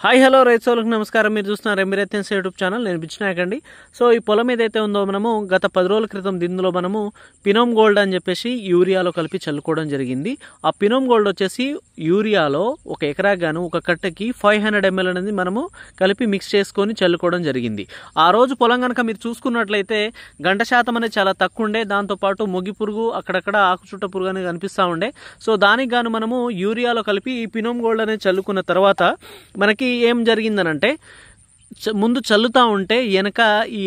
Hi hello రైతు సోదరులకు నమస్కారం. మీరు చూస్తున్నారు ఎంబీరైతెన్స్ యూట్యూబ్ ఛానల్. నేను బిచ్చినాయక్ అండి. సో ఈ పొలం ఏదైతే ఉందో మనము గత 10 రోజుల క్రితం దీనిలో మనము పినోమ్ గోల్డ్ అని చెప్పేసి యూరియాలో కలిపి చల్లుకోవడం జరిగింది. ఆ పినోమ్ గోల్డ్ వచ్చేసి యూరియాలో ఒక ఎకరాకు గాను ఒక కట్టకి 500 ml అనేది మనము కలిపి మిక్స్ చేసుకొని చల్లుకోవడం జరిగింది. ఆ రోజు పొలం కనుక మీరు చూసుకున్నట్లయితే గంట శాతం అనేది చాలా తక్కువ ఉండే. దాంతోపాటు మొగి పురుగు అక్కడక్కడ ఆకుచుట్ట పురుగు అనేది కనిపిస్తూ ఉండే. సో దానికి గాను మనము యూరియాలో కలిపి ఈ పినోమ్ గోల్డ్ అనేది చల్లుకున్న తర్వాత మనకి ఏం జరిగిందనంటే ముందు చల్లుతా ఉంటే వెనక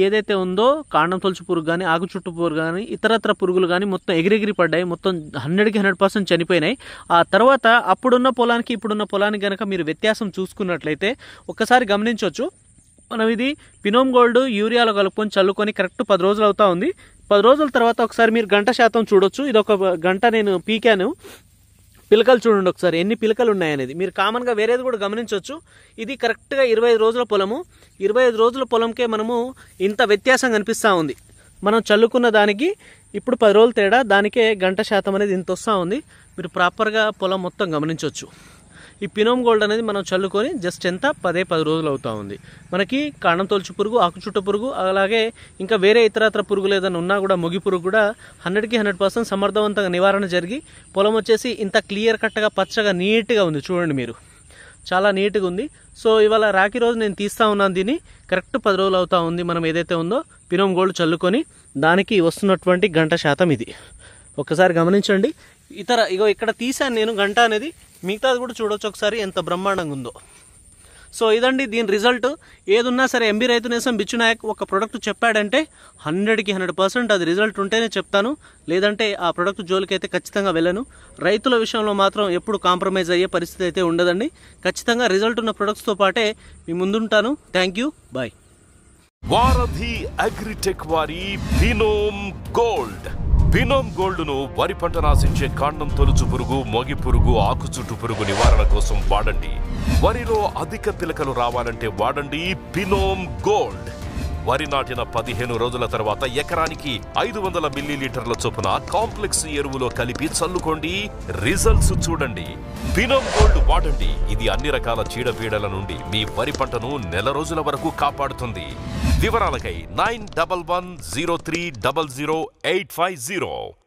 ఏదైతే ఉందో కాండం తొలుచు పురుగు కానీ ఆకు చుట్టు పురుగు కానీ ఇతరత్ర పురుగులు కానీ మొత్తం ఎగిరెగిరి పడ్డాయి. మొత్తం 100% చనిపోయినాయి. ఆ తర్వాత అప్పుడున్న పొలానికి ఇప్పుడున్న పొలానికి కనుక మీరు వ్యత్యాసం చూసుకున్నట్లయితే ఒక్కసారి గమనించవచ్చు. మనం ఇది పినోమ్ గోల్డ్ యూరియాలో కలుపుకొని చల్లుకొని కరెక్ట్ 10 రోజులు అవుతా ఉంది. 10 రోజుల తర్వాత ఒకసారి మీరు గంట శాతం చూడొచ్చు. ఇది ఒక గంట నేను పీకాను. పిలకలు చూడండి ఒకసారి ఎన్ని పిలకలు ఉన్నాయనేది. మీరు కామన్గా వేరేది కూడా గమనించవచ్చు. ఇది కరెక్ట్గా 25 రోజుల పొలము. 25 రోజుల పొలంకే మనము ఇంత వ్యత్యాసం కనిపిస్తూ ఉంది. మనం చల్లుకున్న దానికి ఇప్పుడు 10 రోజులు తేడా, దానికే గంట శాతం అనేది ఇంత వస్తూ ఉంది. మీరు ప్రాపర్గా పొలం మొత్తం గమనించవచ్చు. ఈ పినోమ్ గోల్డ్ అనేది మనం చల్లుకొని జస్ట్ ఎంత 10 రోజులు అవుతూ ఉంది. మనకి కాండం తొలుచు పురుగు ఆకుచుట్ట పురుగు అలాగే ఇంకా వేరే ఇతరత్ర పురుగులు ఏదైనా ఉన్నా కూడా మొగి పురుగు కూడా 100% సమర్థవంతంగా నివారణ జరిగి పొలం వచ్చేసి ఇంత క్లియర్ కట్గా పచ్చగా నీట్గా ఉంది. చూడండి మీరు, చాలా నీట్గా ఉంది. సో ఇవాళ రాఖీ రోజు నేను తీస్తూ ఉన్నాను. దీన్ని కరెక్ట్ 10 రోజులు అవుతా ఉంది. మనం ఏదైతే ఉందో పినోమ్ గోల్డ్ చల్లుకొని దానికి వస్తున్నటువంటి గంట శాతం ఇది. ఒక్కసారి గమనించండి. ఇగో ఇక్కడ తీసాను నేను గంట అనేది. మిగతాది కూడా చూడొచ్చు ఒకసారి ఎంత బ్రహ్మాండంగా ఉందో. సో ఇదండి దీని రిజల్ట్. ఏదున్నా సరే ఎంబీ రైతు నేసం బిచ్చునాయక్ ఒక ప్రొడక్ట్ చెప్పాడంటే 100% అది రిజల్ట్ ఉంటేనే చెప్తాను. లేదంటే ఆ ప్రొడక్ట్ జోలికైతే ఖచ్చితంగా వెళ్ళను. రైతుల విషయంలో మాత్రం ఎప్పుడు కాంప్రమైజ్ అయ్యే పరిస్థితి అయితే ఉండదండి. ఖచ్చితంగా రిజల్ట్ ఉన్న ప్రొడక్ట్స్తో పాటే మీ ముందుంటాను. Thank you, bye. Varadhi Agritech వారి పినోమ్ గోల్డ్. పినోమ్ గోల్డ్ ను వరి పంట నాశించే కాండం తొలుచు పురుగు మొగి పురుగు ఆకుచుట్టు పురుగు నివారణ కోసం వాడండి. వరిలో అధిక పిలకలు రావాలంటే వాడండి పినోమ్ గోల్డ్. వరి నాటిన 15 రోజుల తర్వాత ఎకరానికి 500 మిల్లీలీటర్ల చొప్పున కాంప్లెక్స్ ఎరువులో కలిపి చల్లుకోండి. రిజల్ట్స్ చూడండి. పినోమ్ గోల్డ్ వాడండి. ఇది అన్ని రకాల చీడపీడల నుండి మీ వరి పంటను నెల రోజుల వరకు కాపాడుతుంది. వివరాలకై 9110300850